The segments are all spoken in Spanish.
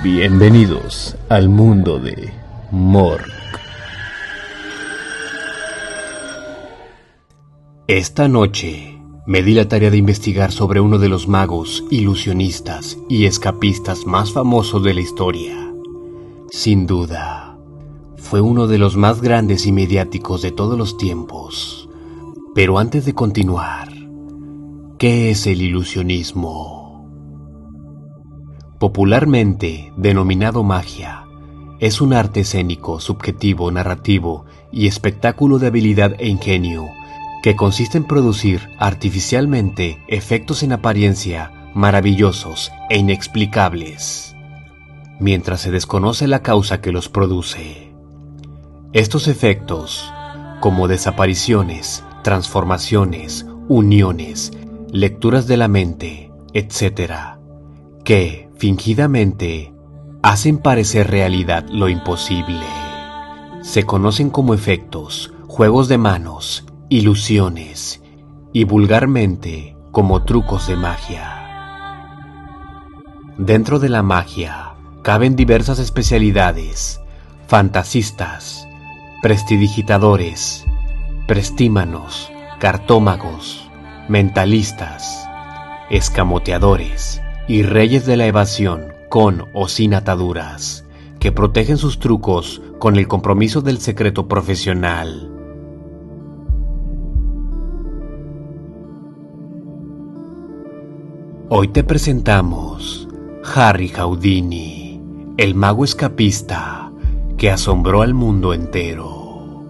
Bienvenidos al mundo de Mork. Esta noche me di la tarea de investigar sobre uno de los magos, ilusionistas y escapistas más famosos de la historia. Sin duda, fue uno de los más grandes y mediáticos de todos los tiempos. Pero antes de continuar, ¿qué es el ilusionismo? Popularmente denominado magia, es un arte escénico, subjetivo, narrativo y espectáculo de habilidad e ingenio que consiste en producir artificialmente efectos en apariencia maravillosos e inexplicables, mientras se desconoce la causa que los produce. Estos efectos, como desapariciones, transformaciones, uniones, lecturas de la mente, etc., que, fingidamente, hacen parecer realidad lo imposible, se conocen como efectos, juegos de manos, ilusiones y vulgarmente como trucos de magia. Dentro de la magia caben diversas especialidades: fantasistas, prestidigitadores, prestímanos, cartómagos, mentalistas, escamoteadores y reyes de la evasión con o sin ataduras, que protegen sus trucos con el compromiso del secreto profesional. Hoy te presentamos Harry Houdini, el mago escapista que asombró al mundo entero.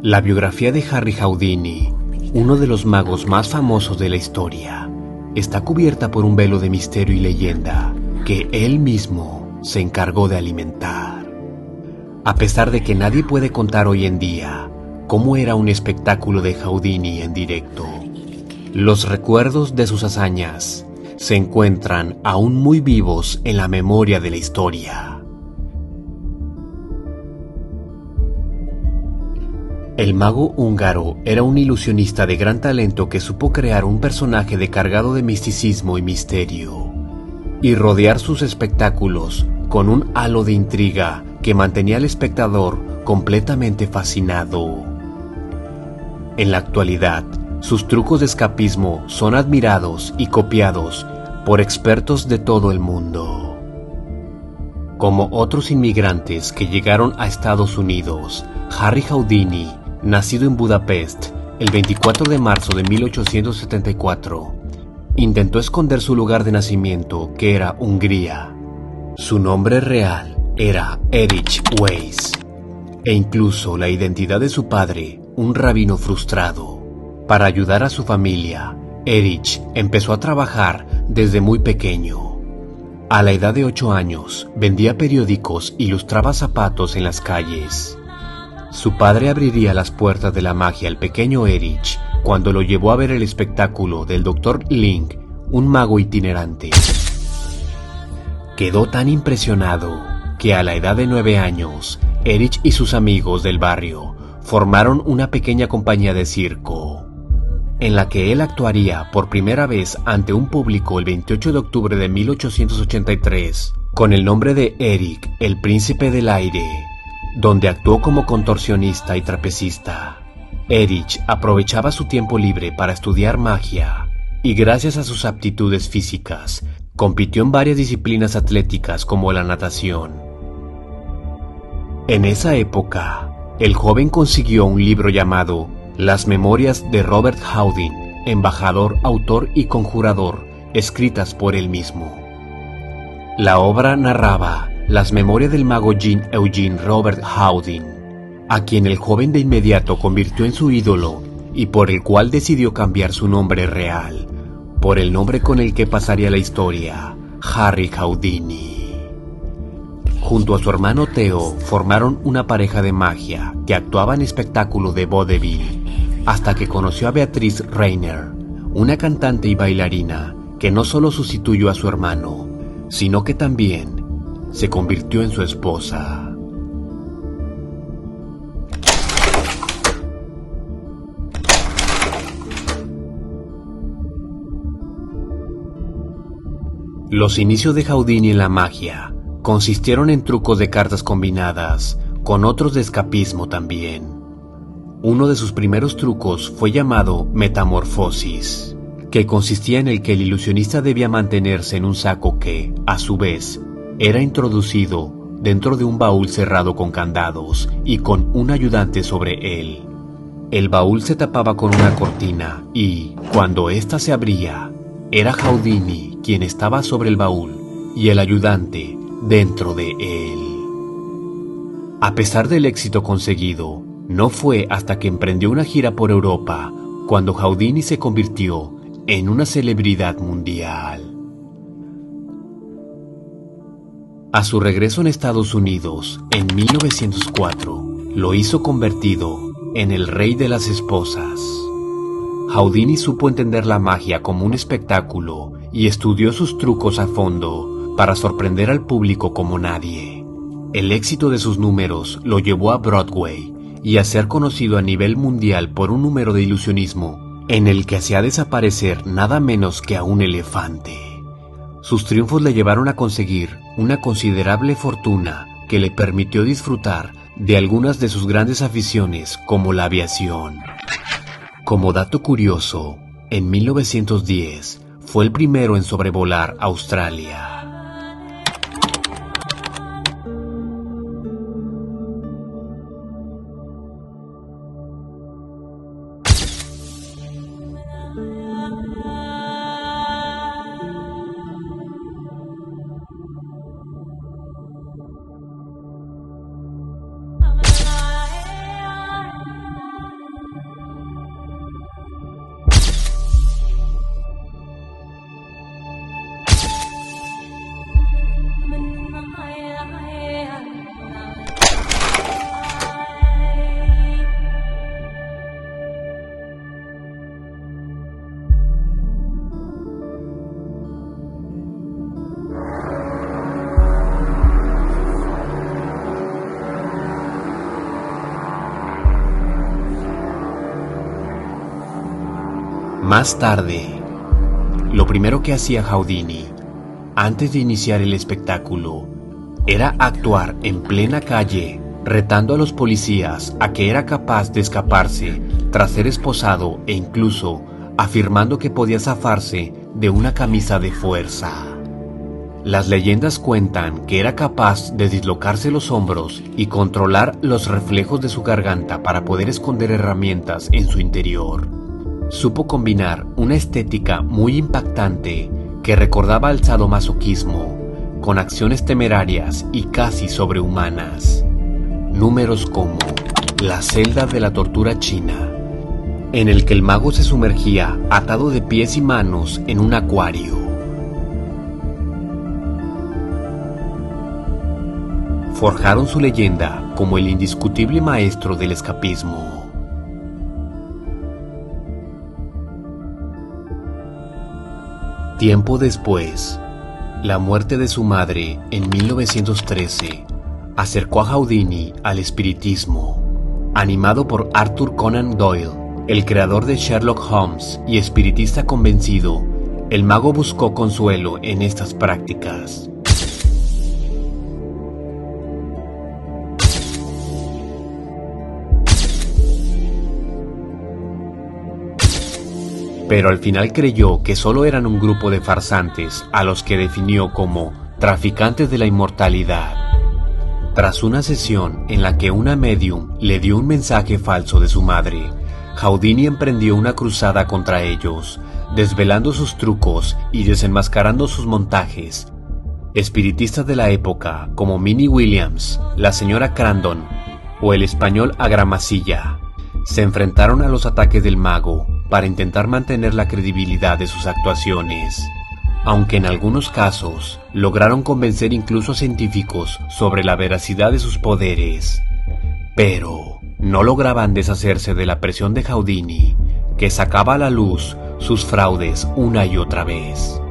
La biografía de Harry Houdini, uno de los magos más famosos de la historia, está cubierta por un velo de misterio y leyenda que él mismo se encargó de alimentar. A pesar de que nadie puede contar hoy en día cómo era un espectáculo de Houdini en directo, los recuerdos de sus hazañas se encuentran aún muy vivos en la memoria de la historia. El mago húngaro era un ilusionista de gran talento que supo crear un personaje cargado de misticismo y misterio, y rodear sus espectáculos con un halo de intriga que mantenía al espectador completamente fascinado. En la actualidad, sus trucos de escapismo son admirados y copiados por expertos de todo el mundo. Como otros inmigrantes que llegaron a Estados Unidos, Harry Houdini, nacido en Budapest el 24 de marzo de 1874, intentó esconder su lugar de nacimiento, que era Hungría. Su nombre real era Erich Weiss, e incluso la identidad de su padre, un rabino frustrado. Para ayudar a su familia, Erich empezó a trabajar desde muy pequeño. A la edad de 8 años, vendía periódicos y lustraba zapatos en las calles. Su padre abriría las puertas de la magia al pequeño Erich cuando lo llevó a ver el espectáculo del Dr. Link, un mago itinerante. Quedó tan impresionado que a la edad de 9 años, Erich y sus amigos del barrio formaron una pequeña compañía de circo, en la que él actuaría por primera vez ante un público el 28 de octubre de 1883, con el nombre de Eric, el Príncipe del Aire, donde actuó como contorsionista y trapecista. Erich aprovechaba su tiempo libre para estudiar magia, y gracias a sus aptitudes físicas, compitió en varias disciplinas atléticas como la natación. En esa época, el joven consiguió un libro llamado Las Memorias de Robert Houdin, embajador, autor y conjurador, escritas por él mismo. La obra narraba las memorias del mago Jean Eugene Robert Houdin, a quien el joven de inmediato convirtió en su ídolo y por el cual decidió cambiar su nombre real por el nombre con el que pasaría la historia, Harry Houdini. Junto a su hermano Theo formaron una pareja de magia que actuaba en espectáculos de vodevil, hasta que conoció a Beatrice Reiner, una cantante y bailarina que no solo sustituyó a su hermano, sino que también se convirtió en su esposa. Los inicios de Houdini en la magia consistieron en trucos de cartas combinadas, con otros de escapismo también. Uno de sus primeros trucos fue llamado metamorfosis, que consistía en el que el ilusionista debía mantenerse en un saco que, a su vez, era introducido dentro de un baúl cerrado con candados y con un ayudante sobre él. El baúl se tapaba con una cortina y, cuando ésta se abría, era Houdini quien estaba sobre el baúl y el ayudante dentro de él. A pesar del éxito conseguido, no fue hasta que emprendió una gira por Europa cuando Houdini se convirtió en una celebridad mundial. A su regreso en Estados Unidos, en 1904, lo hizo convertido en el rey de las esposas. Houdini supo entender la magia como un espectáculo y estudió sus trucos a fondo para sorprender al público como nadie. El éxito de sus números lo llevó a Broadway y a ser conocido a nivel mundial por un número de ilusionismo en el que hacía desaparecer nada menos que a un elefante. Sus triunfos le llevaron a conseguir una considerable fortuna que le permitió disfrutar de algunas de sus grandes aficiones como la aviación. Como dato curioso, en 1910 fue el primero en sobrevolar Australia. Más tarde, lo primero que hacía Houdini, antes de iniciar el espectáculo, era actuar en plena calle, retando a los policías a que era capaz de escaparse tras ser esposado e incluso afirmando que podía zafarse de una camisa de fuerza. Las leyendas cuentan que era capaz de dislocarse los hombros y controlar los reflejos de su garganta para poder esconder herramientas en su interior. Supo combinar una estética muy impactante que recordaba al sadomasoquismo con acciones temerarias y casi sobrehumanas. Números como La celda de la tortura china, en el que el mago se sumergía atado de pies y manos en un acuario. Forjaron su leyenda como el indiscutible maestro del escapismo. Tiempo después, la muerte de su madre en 1913 acercó a Houdini al espiritismo. Animado por Arthur Conan Doyle, el creador de Sherlock Holmes y espiritista convencido, el mago buscó consuelo en estas prácticas. Pero al final creyó que solo eran un grupo de farsantes a los que definió como traficantes de la inmortalidad. Tras una sesión en la que una medium le dio un mensaje falso de su madre, Houdini emprendió una cruzada contra ellos, desvelando sus trucos y desenmascarando sus montajes. Espiritistas de la época como Minnie Williams, la señora Crandon o el español Agramasilla se enfrentaron a los ataques del mago para intentar mantener la credibilidad de sus actuaciones, aunque en algunos casos lograron convencer incluso a científicos sobre la veracidad de sus poderes. Pero no lograban deshacerse de la presión de Houdini, que sacaba a la luz sus fraudes una y otra vez.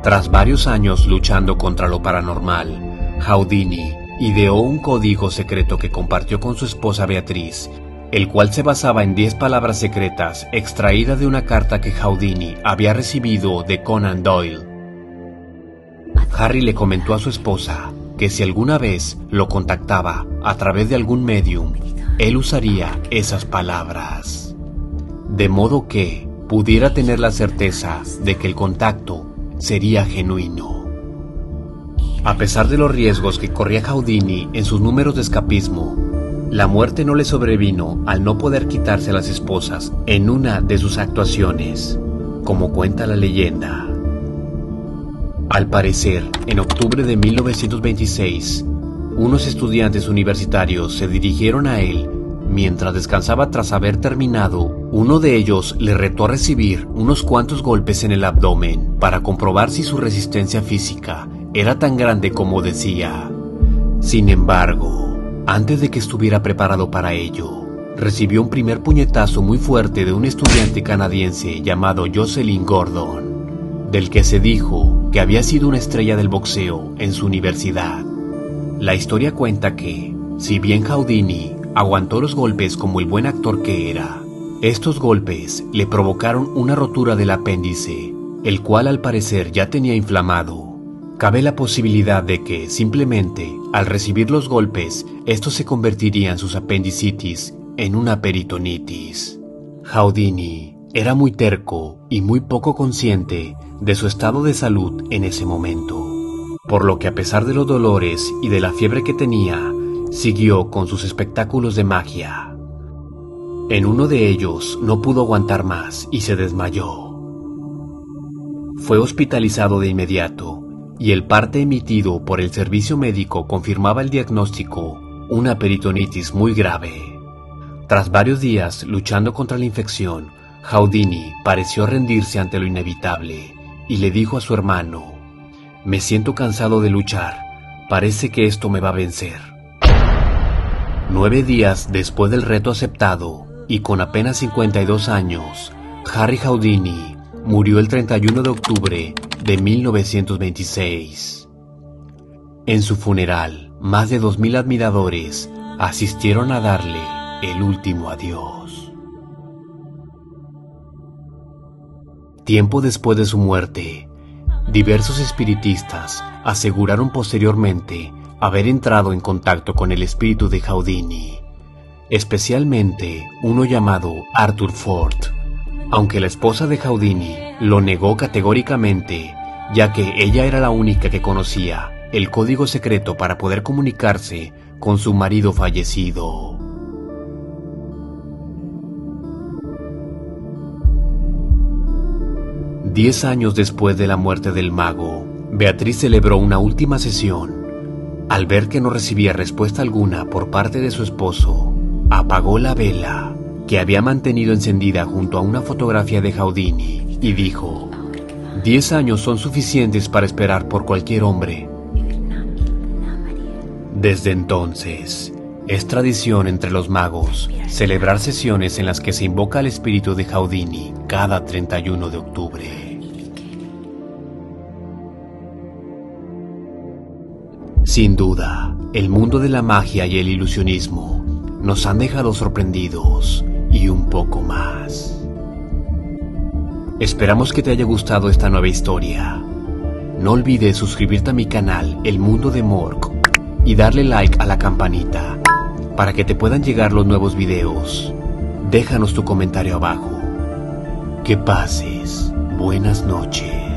Tras varios años luchando contra lo paranormal, Houdini ideó un código secreto que compartió con su esposa Beatriz, el cual se basaba en 10 palabras secretas extraídas de una carta que Houdini había recibido de Conan Doyle. Harry le comentó a su esposa que si alguna vez lo contactaba a través de algún medium, él usaría esas palabras, de modo que pudiera tener la certeza de que el contacto sería genuino. A pesar de los riesgos que corría Houdini en sus números de escapismo, la muerte no le sobrevino al no poder quitarse a las esposas en una de sus actuaciones, como cuenta la leyenda. Al parecer, en octubre de 1926, unos estudiantes universitarios se dirigieron a él mientras descansaba tras haber terminado. Uno de ellos le retó a recibir unos cuantos golpes en el abdomen para comprobar si su resistencia física era tan grande como decía. Sin embargo, antes de que estuviera preparado para ello, recibió un primer puñetazo muy fuerte de un estudiante canadiense llamado Jocelyn Gordon, del que se dijo que había sido una estrella del boxeo en su universidad. La historia cuenta que, si bien Houdini aguantó los golpes como el buen actor que era, estos golpes le provocaron una rotura del apéndice, el cual al parecer ya tenía inflamado. Cabe la posibilidad de que, simplemente, al recibir los golpes, estos se convertirían sus apendicitis en una peritonitis. Houdini era muy terco y muy poco consciente de su estado de salud en ese momento, por lo que a pesar de los dolores y de la fiebre que tenía, siguió con sus espectáculos de magia. En uno de ellos no pudo aguantar más y se desmayó. Fue hospitalizado de inmediato, y el parte emitido por el servicio médico confirmaba el diagnóstico, una peritonitis muy grave. Tras varios días luchando contra la infección, Houdini pareció rendirse ante lo inevitable y le dijo a su hermano: «Me siento cansado de luchar, parece que esto me va a vencer». 9 días después del reto aceptado, y con apenas 52 años, Harry Houdini murió el 31 de octubre de 1926. En su funeral, más de 2,000 admiradores asistieron a darle el último adiós. Tiempo después de su muerte, diversos espiritistas aseguraron posteriormente haber entrado en contacto con el espíritu de Houdini, especialmente uno llamado Arthur Ford, aunque la esposa de Houdini lo negó categóricamente, ya que ella era la única que conocía el código secreto para poder comunicarse con su marido fallecido. Diez años después de la muerte del mago, Beatriz celebró una última sesión. Al ver que no recibía respuesta alguna por parte de su esposo, apagó la vela que había mantenido encendida junto a una fotografía de Houdini y dijo: 10 años son suficientes para esperar por cualquier hombre. Desde entonces, es tradición entre los magos celebrar sesiones en las que se invoca al espíritu de Houdini cada 31 de octubre. Sin duda, el mundo de la magia y el ilusionismo nos han dejado sorprendidos y un poco más. Esperamos que te haya gustado esta nueva historia. No olvides suscribirte a mi canal El Mundo de Mork y darle like a la campanita para que te puedan llegar los nuevos videos. Déjanos tu comentario abajo. Que pases buenas noches.